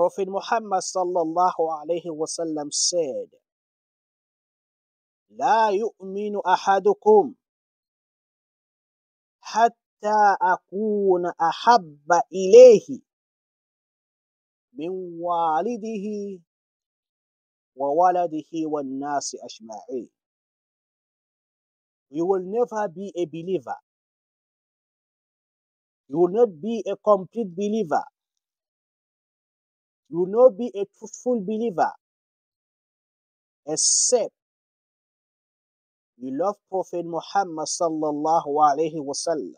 Prophet Muhammad sallallahu alayhi wasallam said, لا يؤمن أحدكم حتى أكون أحب إليه من والده وولده والناس أجمعين. You will never be a believer. You will not be a complete believer. You will not be a truthful believer except you love Prophet Muhammad sallallahu alayhi wasallam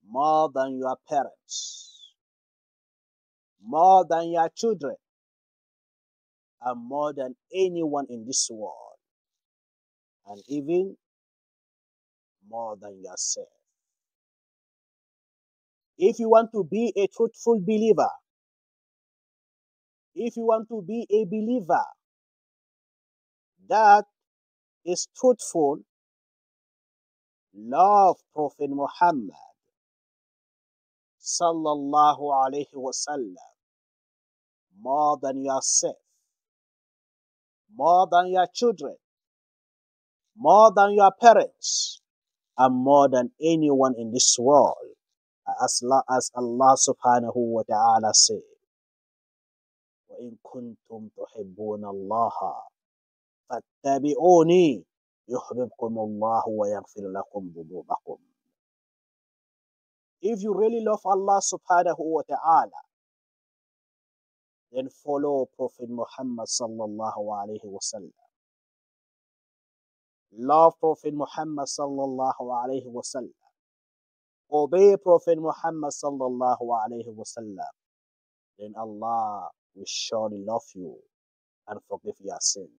more than your parents, more than your children, and more than anyone in this world, and even more than yourself. If you want to be a truthful believer, if you want to be a believer that is truthful, love Prophet Muhammad sallallahu alayhi wasallam more than yourself, more than your children, more than your parents, and more than anyone in this world. As Allah subhanahu wa ta'ala said, وَإِن كُنتُمْ تُحِبُّونَ اللَّهَ فَاتَّبِعُونِي يُحْبِبْكُمُ اللَّهُ وَيَغْفِرْ لَكُمْ ذُنُوبَكُمْ. If you really love Allah subhanahu wa ta'ala, then follow Prophet Muhammad sallallahu alayhi wasallam. Love Prophet Muhammad sallallahu alayhi wasallam. Obey Prophet Muhammad sallallahu alayhi wasallam. Then Allah will surely love you and forgive your sins.